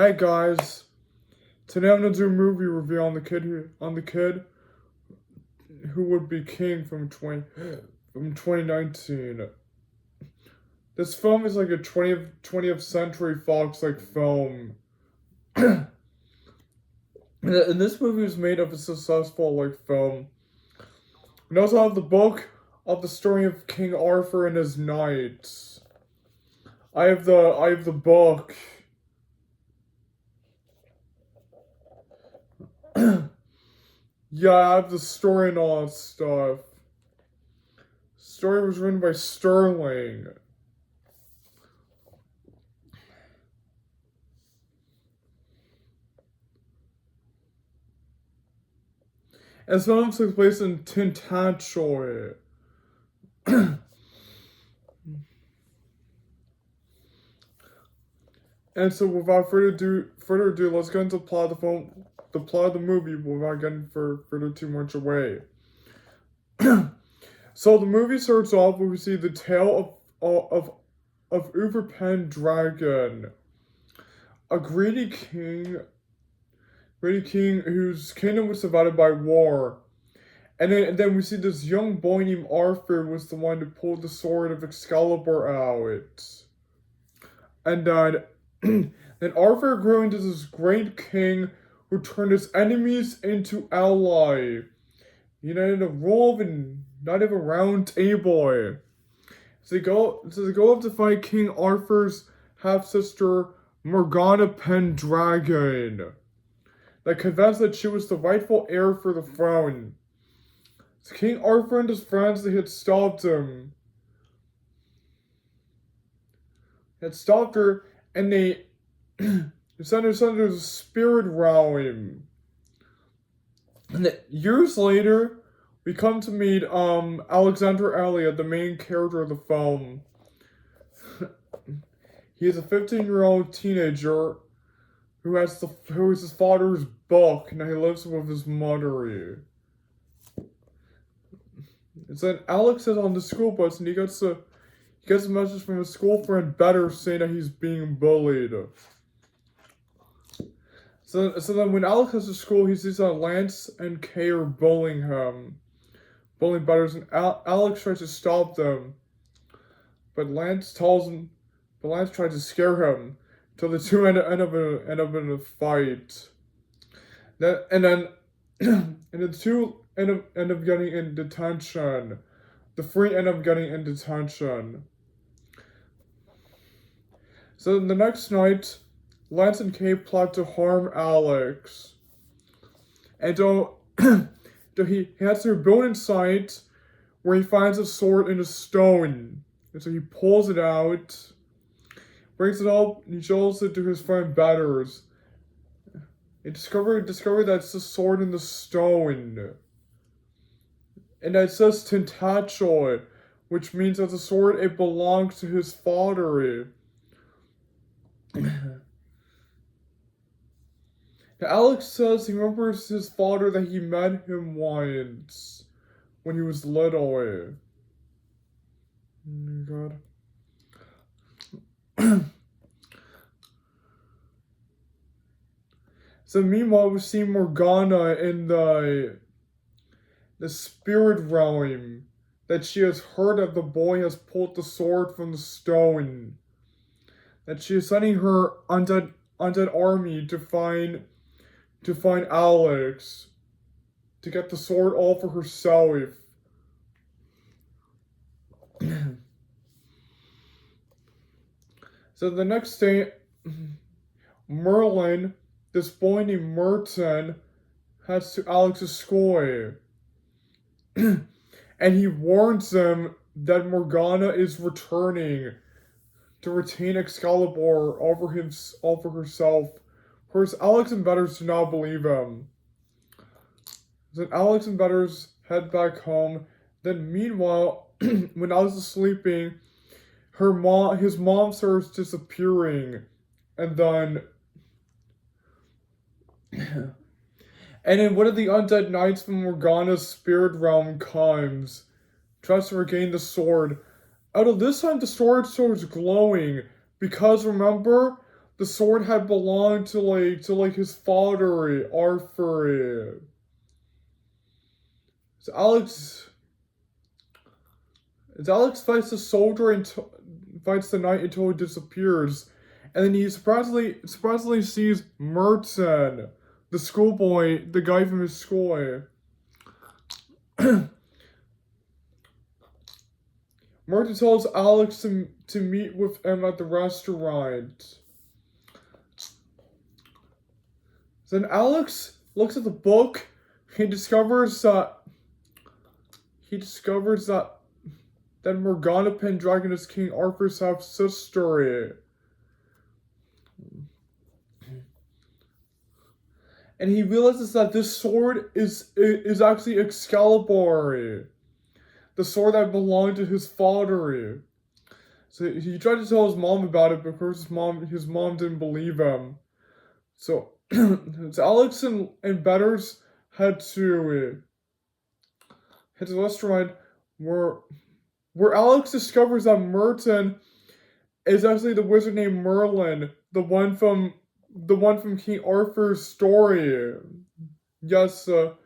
Hi guys, today I'm gonna do a movie review on the kid who would be king from 2019. This film is like a 20th century Fox like film, and this movie was made of a successful like film. And also have the book of the story of King Arthur and his knights. I have the book. Yeah, I have the story and all that stuff. Story was written by Sterling. And some of them took place in Tintagel. And so, without further ado, let's get into the plot of the movie, without getting further too much away. So the movie starts off where we see the tale of Uber Pendragon, a greedy king whose kingdom was divided by war. And then we see this young boy named Arthur was the one who pulled the sword of Excalibur out. And then Arthur grew into this great king who turned his enemies into ally. United a rule of a not even round table. So they go up to fight King Arthur's half sister Morgana Pendragon. That convinced that she was the rightful heir for the throne. So King Arthur and his friends they had stopped him. Had stopped her and they sent her to the spirit realm. And then years later, we come to meet Alexander Elliot, the main character of the film. He is a 15-year-old teenager who is his father's book, and he lives with his mother. And then Alex is on the school bus, and he gets a message from his school friend Better saying that he's being bullied. So then when Alex goes to school, he sees that Lance and Kay are bullying Butters, and Alex tries to stop them. But Lance tries to scare him, till the two end up in a fight. And then the two end up getting in detention. The three end up getting in detention. So the next night, Lance and Kay plot to harm Alex. And he has their building site where he finds a sword in a stone. And so he pulls it out, brings it up, and he shows it to his friend Betters. He discovered that it's a sword in the stone. And that it says Tintagel, which means that the sword, it belongs to his father. Alex says he remembers his father that he met him once when he was little. Oh my god. So meanwhile, we see Morgana in the spirit realm that she has heard that the boy has pulled the sword from the stone. That she is sending her undead army to find Alex, to get the sword all for herself. So the next day, Merlin, this boy named Merton, heads to Alex's school. And he warns them that Morgana is returning to retain Excalibur over herself. Of course, Alex and Betters do not believe him. Then Alex and Betters head back home. Then meanwhile, when Alex is sleeping, his mom starts disappearing. And then one of the undead knights from Morgana's spirit realm comes, tries to regain the sword. Out of this time, the sword is glowing, because remember, the sword had belonged to his father, Arthur. So Alex fights the soldier and fights the knight until he disappears, and then he surprisingly sees Merton, the schoolboy, the guy from his school. Merton tells Alex to meet with him at the restaurant. Then Alex looks at the book. He discovers that Morgana Pendragon is King Arthur's half sister. And he realizes that this sword is actually Excalibur, the sword that belonged to his father. So he tried to tell his mom about it, but of course his mom didn't believe him. So, so Alex and Betters head to the restaurant where Alex discovers that Merton is actually the wizard named Merlin, the one from King Arthur's story. Yes, the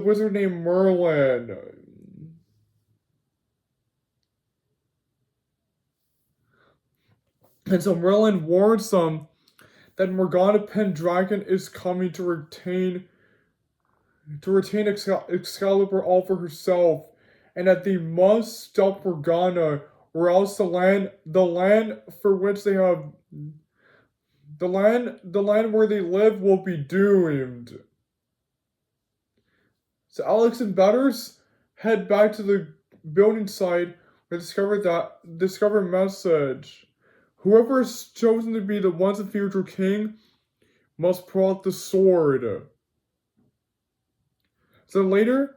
wizard named Merlin. And so Merlin warns them that Morgana Pendragon is coming to retain Excalibur all for herself, and that they must stop Morgana, or else the land for which they have the land where they live will be doomed. So Alex and Betters head back to the building site and discover a message. Whoever is chosen to be the once and future king must pull out the sword. So later,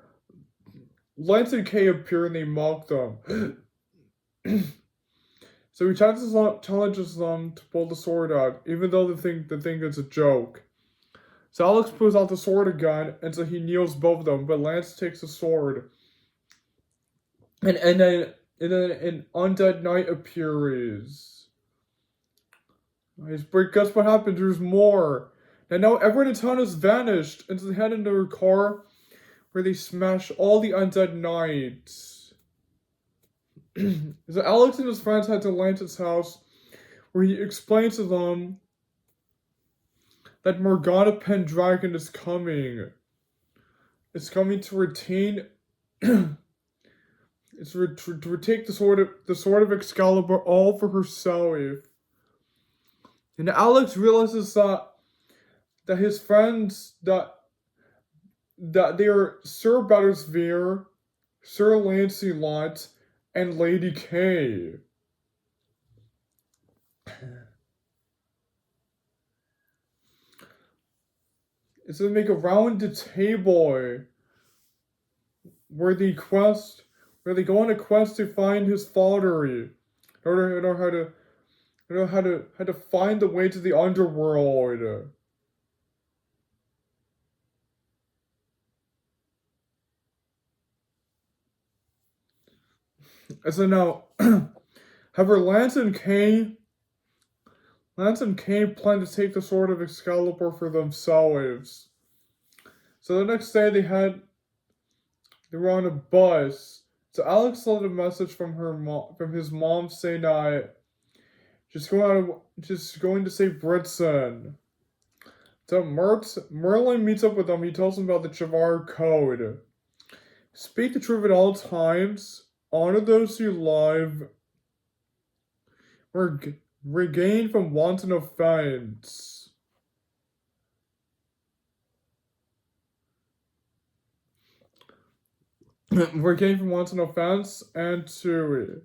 Lance and Kay appear and they mock them. So he challenges them to pull the sword out, even though they think it's a joke. So Alex pulls out the sword again, and so he kneels both of them, but Lance takes the sword. And then an undead knight appears. But guess what happens? There's more. And now everyone in town has vanished, and so they head into their car where they smash all the undead knights. So Alex and his friends head to Lance's house where he explains to them that Morgana Pendragon is coming. It's coming to retain to retake the sword of Excalibur all for herself. And Alex realizes that his friends that they are Sir Battersvere, Sir Lancelot, and Lady Kay. It's to make a rounded table where they go on a quest to find his father, in order how to find the way to the underworld. And so now, however, Lance and Kay plan to take the sword of Excalibur for themselves. So the next day they were on a bus. So Alex left a message from his mom saying that just going to save Britson. So Merlin meets up with them. He tells them about the Chavar Code. Speak the truth at all times. Honor those you love. Regain from wanton offense. Regain from wanton offense and to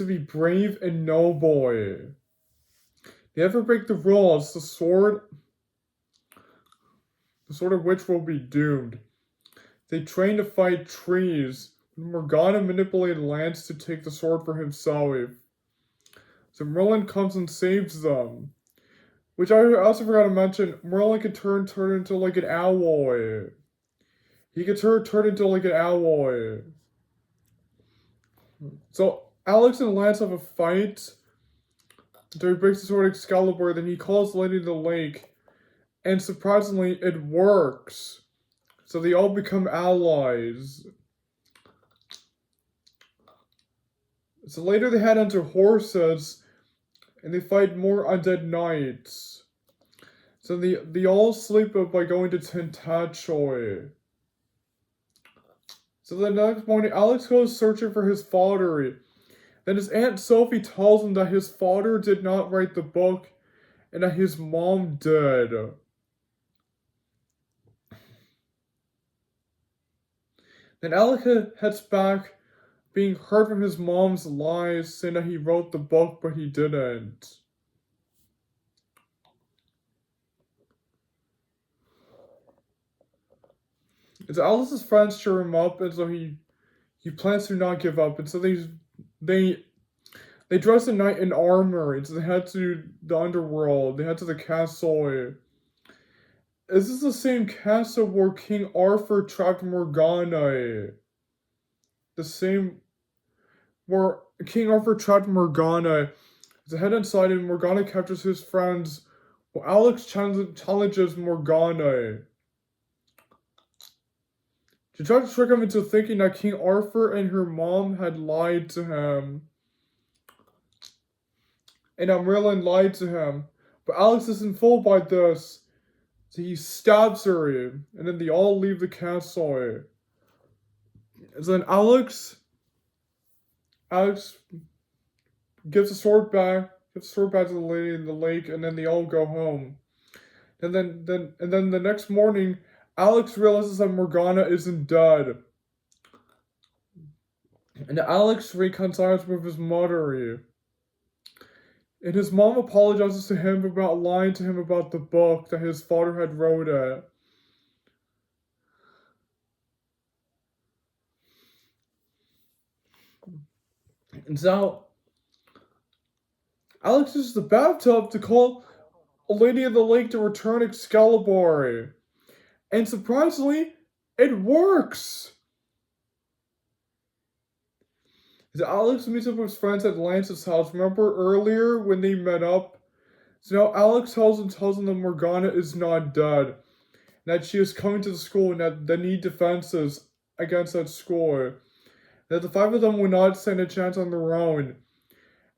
be brave and noble. Never break the rules. The sword of which will be doomed. They train to fight trees. Morgana manipulated Lance to take the sword for himself. So Merlin comes and saves them. Which I also forgot to mention, Merlin can turn into like an owl. he gets her turned into like an alloy. So Alex and Lance have a fight. So he breaks the sword Excalibur, then he calls Lady of the Lake, and surprisingly, it works. So they all become allies. So later they head onto horses, and they fight more undead knights. So they all sleep by going to Tentachoy. So the next morning, Alex goes searching for his father. Then his Aunt Sophie tells him that his father did not write the book, and that his mom did. Then Alex heads back, being hurt from his mom's lies, saying that he wrote the book, but he didn't. And so Alex's friends cheer him up, and so he plans to not give up. And so they dress the knight in armor, and so they head to the underworld. They head to the castle. Is this the same castle where King Arthur trapped Morgana? The same where King Arthur trapped Morgana. They head inside, and Morgana captures his friends, while Alex challenges Morgana. She tried to trick him into thinking that King Arthur and her mom had lied to him. And that Merlin lied to him. But Alex isn't fooled by this. So he stabs her, and then they all leave the castle. And then Alex gives the sword back to the lady in the lake, and then they all go home. And then the next morning, Alex realizes that Morgana isn't dead. And Alex reconciles with his mother. And his mom apologizes to him about lying to him about the book that his father had wrote it. And so Alex uses the bathtub to call a Lady of the Lake to return Excalibur. And surprisingly, it works! So Alex meets up with his friends at Lance's house. Remember earlier when they met up? So now Alex tells them that Morgana is not dead. That she is coming to the school and that they need defenses against that school. That the five of them will not stand a chance on their own.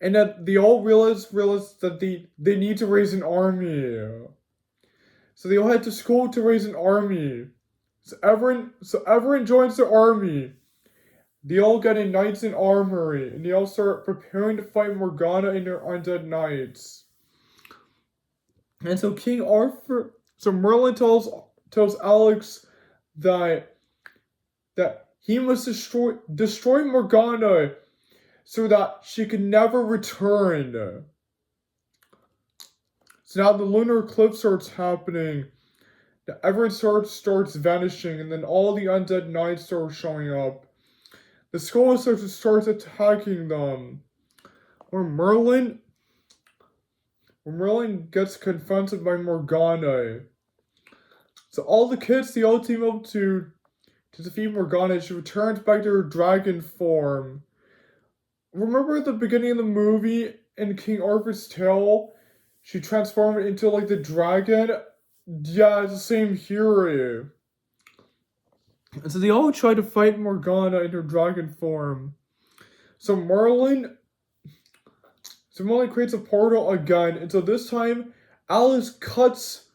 And that they all realize that they need to raise an army. So they all head to school to raise an army. So Everin joins the army. They all get in knights in armory, and they all start preparing to fight Morgana and their undead knights. And so Merlin tells Alex that he must destroy Morgana so that she can never return. So now the lunar eclipse starts happening. Everyone starts vanishing, and then all the undead knights start showing up. The school starts attacking them. When Merlin gets confronted by Morgana. So all the kids, they all team up to defeat Morgana. She returns back to her dragon form. Remember at the beginning of the movie in King Arthur's Tale? She transformed into like the dragon? Yeah, it's the same here. And so they all try to fight Morgana in her dragon form. So Merlin creates a portal again, and so this time Alice cuts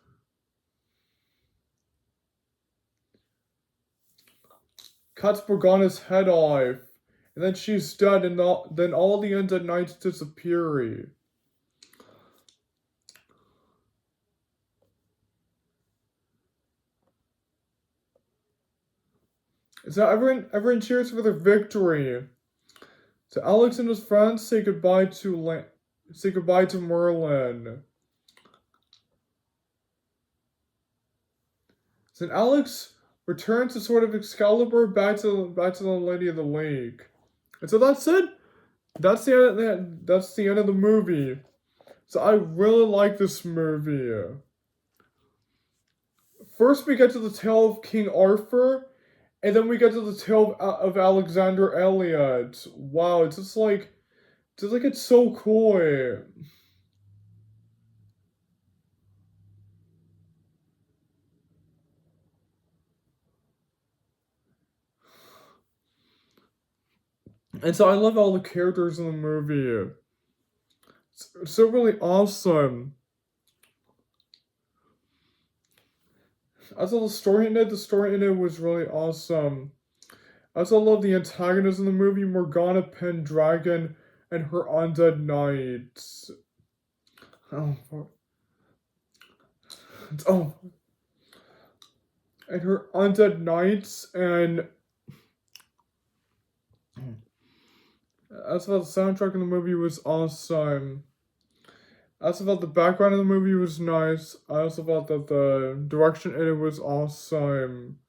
Morgana's head off, and then she's dead, and then all the undead knights disappear. So everyone cheers for their victory. So Alex and his friends say goodbye to Merlin. So Alex returns the Sword of Excalibur back to the Lady of the Lake. And so that's it. That's the end of the movie. So I really like this movie. First we get to the tale of King Arthur, And then we get to the tale of Alexander Elliot. Wow, it's just like it's so cool. And so I love all the characters in the movie. It's so really awesome. Also, the story in it was really awesome. I also love the antagonists in the movie, Morgana Pendragon and her undead knights. Oh, oh, and her undead knights, and as well, the soundtrack in the movie was awesome. I also thought the background of the movie was nice. I also thought that the direction in it was awesome.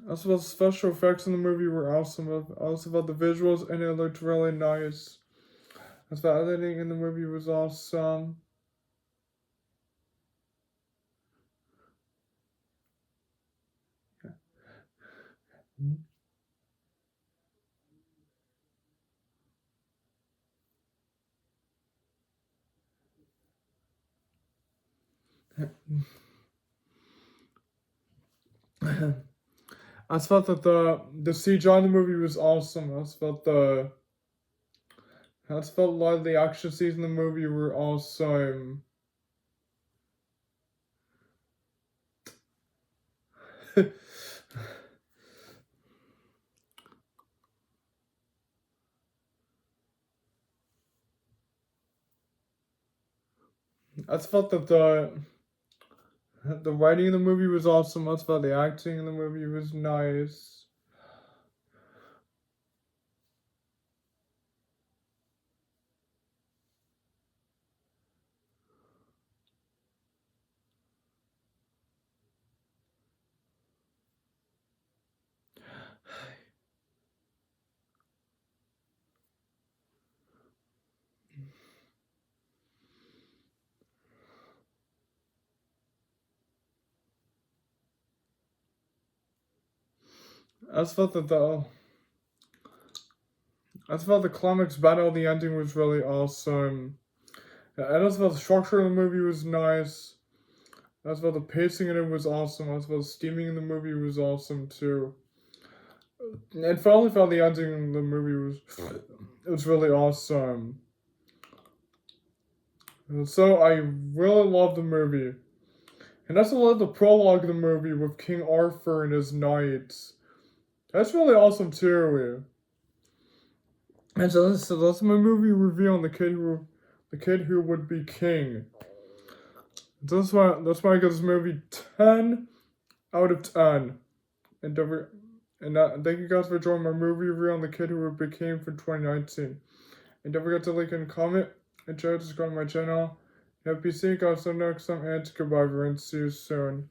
Also, the special effects in the movie were awesome. I also thought the visuals in it looked really nice. As the editing in the movie was awesome. I just felt that the CGI in the movie was awesome. I just felt a lot of the action scenes in the movie were awesome. I just felt that the writing in the movie was awesome. I just felt the acting in the movie was nice. I just felt that the climax battle, the ending was really awesome. I just felt the structure of the movie was nice. I just felt the pacing in it was awesome. I just felt the steaming in the movie was awesome too. And finally felt the ending in the movie was really awesome. And so I really love the movie. And I also love the prologue of the movie with King Arthur and his knights. That's really awesome too. And so that's my movie review on the kid who would be king. That's why I give this movie 10 out of 10. And thank you guys for joining my movie review on the kid who would be king for 2019. And don't forget to like and comment and share, subscribe to my channel. Happy seeing you guys next time, and goodbye everyone. See you soon.